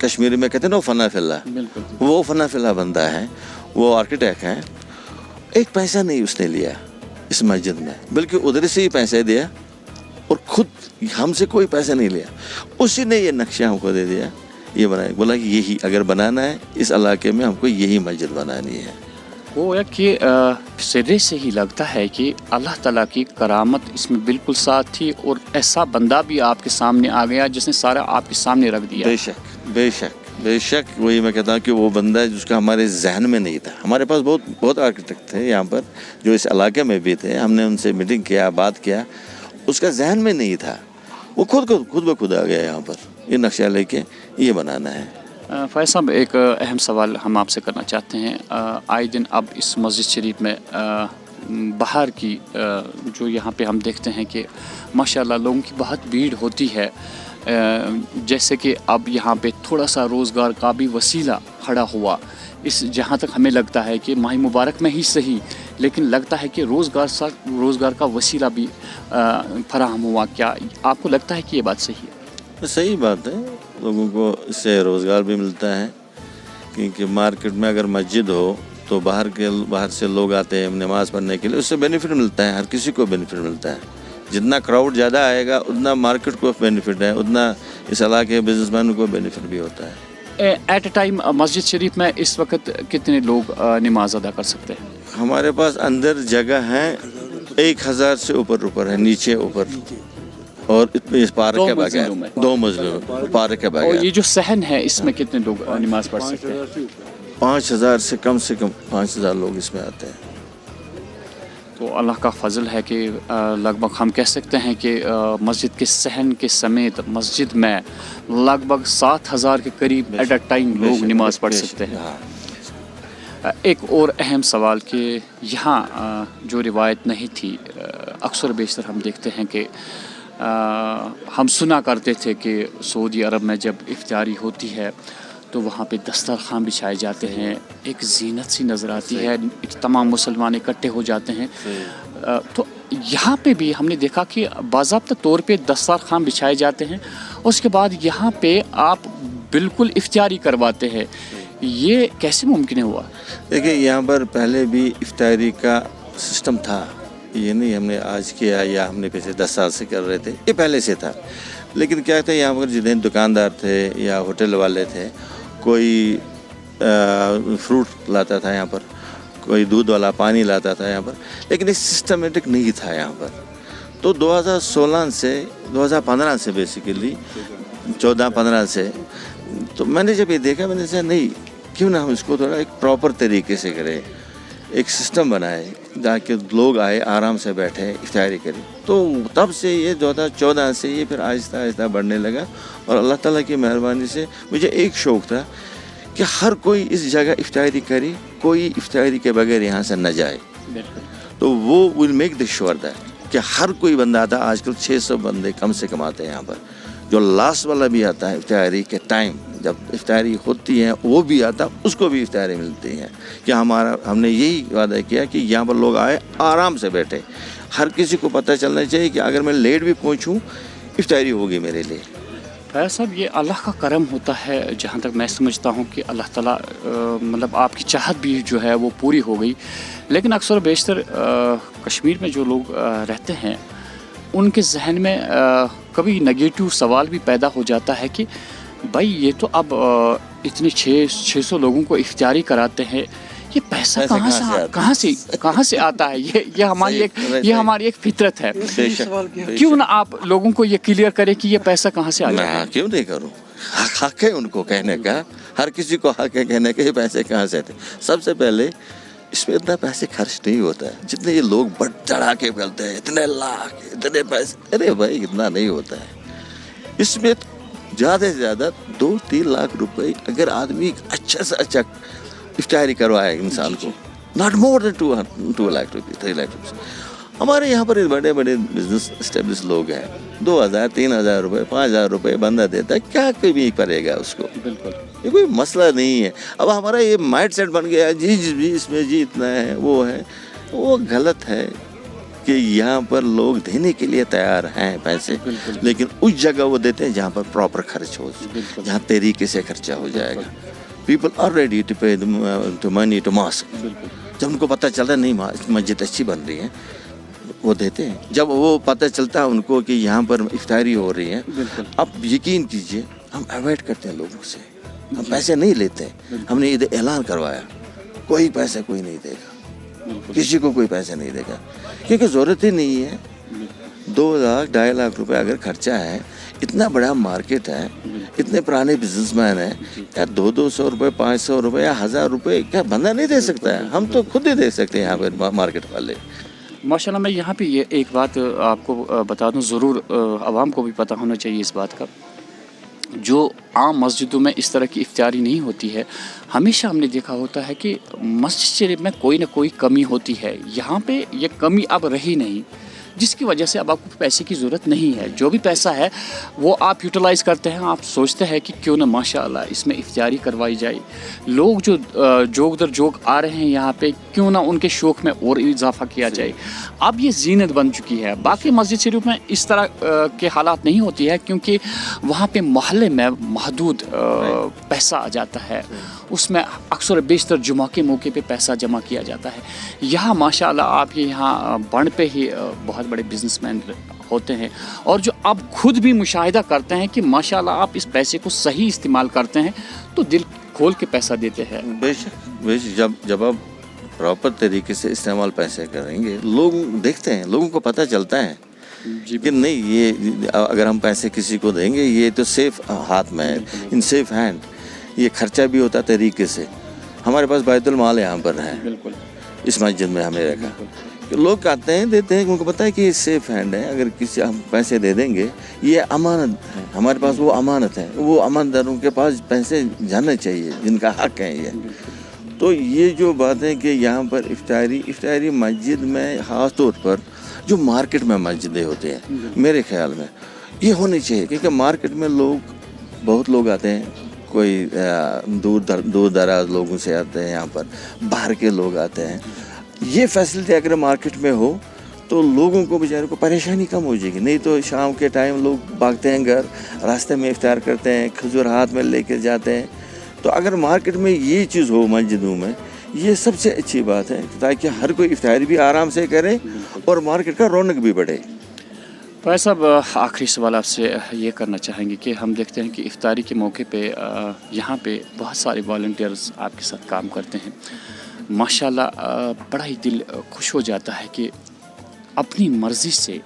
کشمیری میں کہتے ہیں نا فنا فلا, بالکل وہ فنا فلا بندہ ہے, وہ آرکیٹیکٹ ہے. ایک پیسہ نہیں اس نے لیا اس مسجد میں, بلکہ ادھر سے ہی پیسے دیا اور خود ہم سے کوئی پیسہ نہیں لیا. اسی نے یہ نقشہ ہم کو دے دیا, یہ بنایا, بولا کہ یہی اگر بنانا ہے اس علاقے میں ہم کو یہی مسجد بنانی ہے. وہ کہ سرے سے ہی لگتا ہے کہ اللہ تعالیٰ کی کرامت اس میں بالکل ساتھ تھی, اور ایسا بندہ بھی آپ کے سامنے آ گیا جس نے سارا آپ کے سامنے رکھ دیا. بے شک بے شک بے شک, وہی میں کہتا ہوں کہ وہ بندہ جس کا ہمارے ذہن میں نہیں تھا. ہمارے پاس بہت آرکیٹیکٹ تھے یہاں پر جو اس علاقے میں بھی تھے, ہم نے ان سے میٹنگ کیا, بات کیا, اس کا ذہن میں نہیں تھا, وہ خود بخود آ گیا یہاں پر یہ نقشہ لے کے یہ بنانا ہے. فیض صاحب, ایک اہم سوال ہم آپ سے کرنا چاہتے ہیں. آئے دن اب اس مسجد شریف میں باہر کی جو یہاں پہ ہم دیکھتے ہیں کہ ماشاءاللہ لوگوں کی بہت بھیڑ ہوتی ہے, جیسے کہ اب یہاں پہ تھوڑا سا روزگار کا بھی وسیلہ کھڑا ہوا. اس جہاں تک ہمیں لگتا ہے کہ ماہ مبارک میں ہی صحیح, لیکن لگتا ہے کہ روزگار کا وسیلہ بھی فراہم ہوا. کیا آپ کو لگتا ہے کہ یہ بات صحیح ہے؟ صحیح بات ہے, لوگوں کو اس سے روزگار بھی ملتا ہے, کیونکہ مارکیٹ میں اگر مسجد ہو تو باہر سے لوگ آتے ہیں نماز پڑھنے کے لیے, اس سے بینیفٹ ملتا ہے, ہر کسی کو بینیفٹ ملتا ہے. جتنا کراؤڈ زیادہ آئے گا اتنا مارکیٹ کو بینیفٹ ہے, اتنا اس علاقے کے بزنس مین کو بینیفٹ بھی ہوتا ہے. ایٹ اے ٹائم مسجد شریف میں اس وقت کتنے لوگ نماز ادا کر سکتے ہیں؟ ہمارے پاس اندر جگہ ہے 1000 سے اوپر ہے, نیچے اوپر, اور اس پارک کے بغیر 2 منزلوں پارک کے بغیر. اور یہ جو صحن ہے اس میں کتنے لوگ نماز پڑھ سکتے ہیں؟ 5000 سے کم 5000 لوگ اس میں آتے ہیں. تو اللہ کا فضل ہے کہ لگ بھگ ہم کہہ سکتے ہیں کہ مسجد کے صحن کے سمیت مسجد میں لگ بھگ 7000 کے قریب ایٹ اے ٹائم لوگ نماز پڑھ سکتے ہیں. ایک اور اہم سوال کہ یہاں جو روایت نہیں تھی, اکثر بیشتر ہم دیکھتے ہیں کہ ہم سنا کرتے تھے کہ سعودی عرب میں جب افطاری ہوتی ہے تو وہاں پہ دسترخوان بچھائے جاتے ہیں, ایک زینت سی نظر آتی ہے, تمام مسلمان اکٹھے ہو جاتے ہیں. تو یہاں پہ بھی ہم نے دیکھا کہ باضابطہ طور پہ دسترخوان بچھائے جاتے ہیں, اس کے بعد یہاں پہ آپ بالکل افطاری کرواتے ہیں. یہ کیسے ممکن ہوا؟ دیکھیں, یہاں پر پہلے بھی افطاری کا سسٹم تھا, یہ نہیں ہم نے آج کیا یا ہم نے پچھلے 10 سال سے کر رہے تھے, یہ پہلے سے تھا. لیکن کیا تھا, یہاں پر جتنے دکاندار تھے یا ہوٹل والے تھے, کوئی فروٹ لاتا تھا یہاں پر, کوئی دودھ والا پانی لاتا تھا یہاں پر, لیکن یہ سسٹمیٹک نہیں تھا یہاں پر. تو 2016 سے 2015 سے بیسیکلی 14-15 سے تو میں نے جب یہ دیکھا, میں نے کہا نہیں کیوں نہ ہم اس کو تھوڑا ایک پراپر طریقے سے کریں, ایک سسٹم بنائے تاکہ لوگ آئے آرام سے بیٹھے افطاری کریں. تو تب سے یہ 2014 سے یہ پھر آہستہ آہستہ بڑھنے لگا, اور اللہ تعالیٰ کی مہربانی سے مجھے ایک شوق تھا کہ ہر کوئی اس جگہ افطاری کرے, کوئی افطاری کے بغیر یہاں سے نہ جائے. تو وہ will make this sure that کہ ہر کوئی بندہ آتا. آج کل 600 بندے کم سے کم آتے ہیں یہاں پر, جو لاسٹ والا بھی آتا ہے افطاری کے ٹائم جب افطاری ہوتی ہے وہ بھی آتا, اس کو بھی افطاری ملتی ہے. کہ ہم نے یہی وعدہ کیا کہ یہاں پر لوگ آئے آرام سے بیٹھے. ہر کسی کو پتہ چلنا چاہیے کہ اگر میں لیٹ بھی پہنچوں افطاری ہوگی میرے لیے. فیض صاحب, یہ اللہ کا کرم ہوتا ہے, جہاں تک میں سمجھتا ہوں کہ اللہ تعالیٰ مطلب آپ کی چاہت بھی جو ہے وہ پوری ہو گئی. لیکن اکثر و بیشتر کشمیر میں جو لوگ رہتے ہیں ان کے ذہن میں کبھی نگیٹو سوال بھی پیدا ہو جاتا ہے کہ بھائی یہ تو اب اتنے 600 لوگوں کو افطاری کراتے ہیں, یہ پیسہ کہاں سے آتا ہے؟ یہ ہماری ایک فطرت ہے. کیوں نہ آپ لوگوں کو یہ کلیئر کرے کہ یہ پیسہ کہاں سے آتا ہے؟ کیوں نہیں کروں, حق ہے ان کو کہنے کا, ہر کسی کو حق ہے کہنے کا یہ پیسے کہاں سے آتے. سب سے پہلے اس میں اتنا پیسے خرچ نہیں ہوتا ہے جتنے یہ لوگ بڑھ چڑھا کے پھیلتے ہیں, اتنے لاکھ اتنے پیسے. ارے بھائی اتنا نہیں ہوتا ہے. اس میں زیادہ سے زیادہ 2-3 لاکھ روپے اگر آدمی اچھا سے اچھا افطاری کروائے انسان کو, not more than 2 lakh rupees 3 lakh rupees. ہمارے یہاں پر بڑے بڑے بزنس اسٹیبلش لوگ ہیں, 2000-3000 روپے 5000 روپے بندہ دیتا ہے, کیا کبھی کرے گا اس کو؟ بالکل یہ کوئی مسئلہ نہیں ہے. اب ہمارا یہ مائنڈ سیٹ بن گیا جی اس میں جی اتنا ہے وہ ہے, وہ غلط ہے. کہ یہاں پر لوگ دینے کے لیے تیار ہیں پیسے, لیکن اس جگہ وہ دیتے ہیں جہاں پر پراپر خرچ ہو, جہاں طریقے سے خرچہ ہو جائے گا. People are ready to pay to money to mask. جب ان کو پتہ چلتا ہے نہیں مسجد اچھی بن رہی ہے وہ دیتے ہیں. جب وہ پتہ چلتا ہے ان کو کہ یہاں پر افطاری ہو رہی ہے, اب یقین کیجئے ہم اوائڈ کرتے ہیں لوگوں سے, ہم پیسے نہیں لیتے. ہم نے ادھر اعلان کروایا کوئی پیسہ کوئی نہیں دے گا, کسی کو کوئی پیسہ نہیں دے گا, کیونکہ ضرورت ہی نہیں ہے. 2 لاکھ 2.5 لاکھ روپے اگر خرچہ ہے, اتنا بڑا مارکیٹ ہے, اتنے پرانے بزنس مین ہیں, کیا 200 روپے 500 روپے یا 1000 روپے کیا بندہ نہیں دے سکتا ہے؟ ہم تو خود ہی دے سکتے ہیں یہاں پہ مارکیٹ والے. ماشاء اللہ. میں یہاں پہ یہ ایک بات آپ کو بتا دوں, ضرور عوام کو بھی پتہ ہونا چاہیے اس بات کا. جو عام مسجدوں میں اس طرح کی افطاری نہیں ہوتی ہے, ہمیشہ ہم نے دیکھا ہوتا ہے کہ مسجد شریف میں کوئی نہ کوئی کمی ہوتی ہے. یہاں پہ یہ کمی اب رہی نہیں, جس کی وجہ سے اب آپ کو پیسے کی ضرورت نہیں ہے. جو بھی پیسہ ہے وہ آپ یوٹیلائز کرتے ہیں, آپ سوچتے ہیں کہ کیوں نہ ماشاء اللہ اس میں افطاری کروائی جائے. لوگ جو جوگ در جوگ آ رہے ہیں یہاں پہ, کیوں نہ ان کے شوق میں اور اضافہ کیا جائے. اب یہ زینت بن چکی ہے. باقی مسجد شریف میں اس طرح کے حالات نہیں ہوتی ہے, کیونکہ وہاں پہ محلے میں محدود پیسہ آ جاتا ہے. اس میں اکثر بیشتر جمعہ کے موقع پہ پیسہ جمع کیا جاتا ہے. یہاں ماشاء اللہ آپ کے یہاں بڑھ پہ ہی بہت بڑے بزنس مین ہوتے ہیں, اور جو آپ خود بھی مشاہدہ کرتے ہیں کہ ماشاء اللہ آپ اس پیسے کو صحیح استعمال کرتے ہیں, تو دل کھول کے پیسہ دیتے ہیں. بے شک جب آپ پراپر طریقے سے استعمال پیسے کریں گے, لوگ دیکھتے ہیں, لوگوں کو پتہ چلتا ہے کہ نہیں یہ اگر ہم پیسے کسی کو دیں گے یہ تو سیف ہاتھ میں ہے, ان سیف ہینڈ. یہ خرچہ بھی ہوتا طریقے سے. ہمارے پاس بیت المال یہاں پر ہے, اس مسجد میں ہم نے رکھا. لوگ آتے ہیں دیتے ہیں, ان کو پتہ ہے کہ یہ سیف ہینڈ ہے. اگر کسی ہم پیسے دے دیں گے یہ امانت ہے, ہمارے پاس وہ امانت ہے. وہ امانتداروں کے پاس پیسے جانے چاہیے جن کا حق ہے یہ. تو یہ جو بات ہے کہ یہاں پر افطاری مسجد میں خاص طور پر جو مارکیٹ میں مسجدیں ہوتے ہیں, میرے خیال میں یہ ہونی چاہیے. کیونکہ مارکیٹ میں بہت لوگ آتے ہیں, کوئی دور دراز لوگوں سے آتے ہیں, یہاں پر باہر کے لوگ آتے ہیں. یہ فیسلٹی اگر مارکیٹ میں ہو تو لوگوں کو بیچارے کو پریشانی کم ہو جائے گی. نہیں تو شام کے ٹائم لوگ بھاگتے ہیں گھر, راستے میں افطار کرتے ہیں, کھجور ہاتھ میں لے کے جاتے ہیں. تو اگر مارکیٹ میں یہ چیز ہو مسجدوں میں, یہ سب سے اچھی بات ہے, تاکہ ہر کوئی افطاری بھی آرام سے کرے اور مارکیٹ کا رونق بھی بڑھے. فیض صاحب, آخری سوال آپ سے یہ کرنا چاہیں گے کہ ہم دیکھتے ہیں کہ افطاری کے موقع پہ یہاں پہ بہت سارے والنٹیئرز آپ کے ساتھ کام کرتے ہیں. ماشاءاللہ بڑا ہی دل خوش ہو جاتا ہے کہ اپنی مرضی سے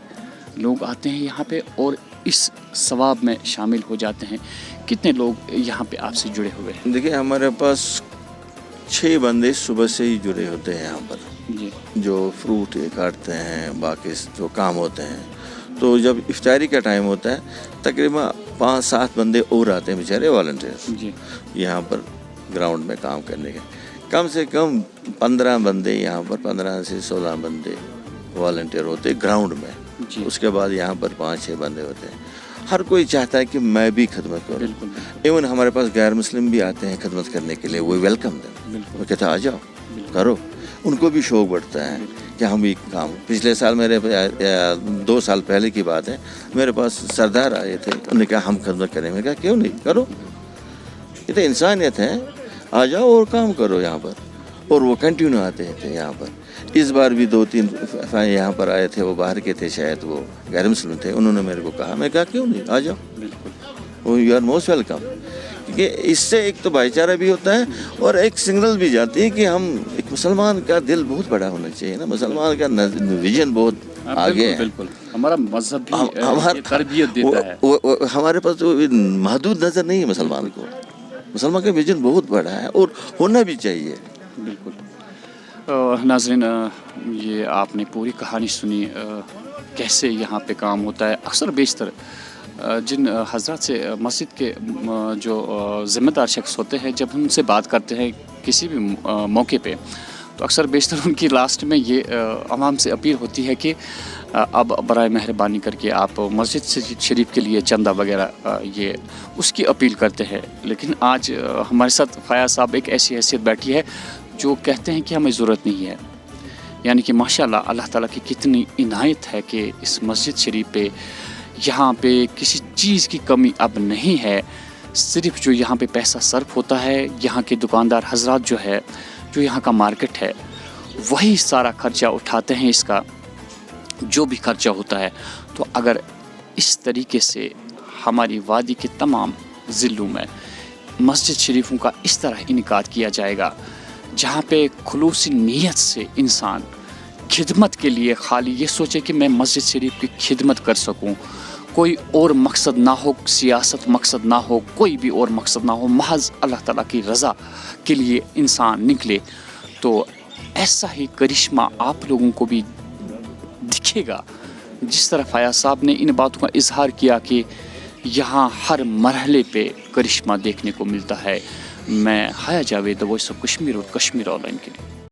لوگ آتے ہیں یہاں پہ اور اس ثواب میں شامل ہو جاتے ہیں. کتنے لوگ یہاں پہ آپ سے جڑے ہوئے ہیں؟ دیکھیں ہمارے پاس 6 بندے صبح سے ہی جڑے ہوتے ہیں یہاں پر, جو فروٹ کاٹتے ہیں, باقی جو کام ہوتے ہیں. تو جب افطاری کا ٹائم ہوتا ہے تقریباً 5-7 بندے اور آتے ہیں بیچارے والنٹیئر یہاں پر گراؤنڈ میں کام کرنے کے. کم سے کم 15 بندے یہاں پر, 15 سے 16 بندے والنٹیئر ہوتے ہیں گراؤنڈ میں. اس کے بعد یہاں پر 5-6 بندے ہوتے ہیں. ہر کوئی چاہتا ہے کہ میں بھی خدمت کروں. ایون ہمارے پاس غیر مسلم بھی آتے ہیں خدمت کرنے کے لیے, وہ ویلکم دیں, وہ کہتے ہیں آ جاؤ کرو. ان کو بھی شوق بڑھتا ہے کہ ہم بھی کام. پچھلے سال 2 سال پہلے کی بات ہے, میرے پاس سردار آئے تھے, انہوں نے کہا ہم خدمت کریں. میں کہا کیوں نہیں, کرو, یہ تو انسانیت ہے, آ جاؤ اور کام کرو یہاں پر. اور وہ کنٹینیو آتے تھے یہاں پر. اس بار بھی 2-3 یہاں پر آئے تھے, وہ باہر کے تھے, شاید وہ غیر مسلم تھے. انہوں نے میرے کو کہا, میں کہا کیوں نہیں, آ جاؤ, وہ یو آر موسٹ ویلکم. کیونکہ اس سے ایک تو بھائی چارہ بھی ہوتا ہے اور ایک سگنل بھی جاتی ہے کہ ہم ایک مسلمان کا دل بہت بڑا ہونا چاہیے نا, مسلمان کا ویژن بہت آگے ہے. بالکل ہمارا مذہب بھی تربیت دیتا ہے. ہمارے پاس تو محدود نظر نہیں ہے مسلمان کو. مسلمان کا ویژن بہت بڑا ہے اور ہونا بھی چاہیے. بالکل. ناظرین, یہ آپ نے پوری کہانی سنی کیسے یہاں پہ کام ہوتا ہے. اکثر بیشتر جن حضرات سے مسجد کے جو ذمہ دار شخص ہوتے ہیں, جب ان سے بات کرتے ہیں کسی بھی موقع پہ, تو اکثر بیشتر ان کی لاسٹ میں یہ عوام سے اپیل ہوتی ہے کہ اب برائے مہربانی کر کے آپ مسجد شریف کے لیے چندہ وغیرہ یہ اس کی اپیل کرتے ہیں. لیکن آج ہمارے ساتھ فیاض صاحب ایک ایسی حیثیت بیٹھی ہے جو کہتے ہیں کہ ہمیں ضرورت نہیں ہے. یعنی کہ ماشاءاللہ اللہ تعالیٰ کی کتنی عنایت ہے کہ اس مسجد شریف پہ یہاں پہ کسی چیز کی کمی اب نہیں ہے. صرف جو یہاں پہ پیسہ صرف ہوتا ہے یہاں کے دکاندار حضرات جو ہے, جو یہاں کا مارکیٹ ہے, وہی سارا خرچہ اٹھاتے ہیں اس کا جو بھی خرچہ ہوتا ہے. تو اگر اس طریقے سے ہماری وادی کے تمام ضلعوں میں مسجد شریفوں کا اس طرح انعقاد کیا جائے گا جہاں پہ خلوصی نیت سے انسان خدمت کے لیے خالی یہ سوچے کہ میں مسجد شریف کی خدمت کر سکوں, کوئی اور مقصد نہ ہو, سیاست مقصد نہ ہو, کوئی بھی اور مقصد نہ ہو, محض اللہ تعالیٰ کی رضا کے لیے انسان نکلے, تو ایسا ہی کرشمہ آپ لوگوں کو بھی دکھے گا. جس طرح فیاض صاحب نے ان باتوں کا اظہار کیا کہ یہاں ہر مرحلے پہ کرشمہ دیکھنے کو ملتا ہے. میں حیا جاوید, وائس آف کشمیر اور کشمیر آن لائن کے لیے.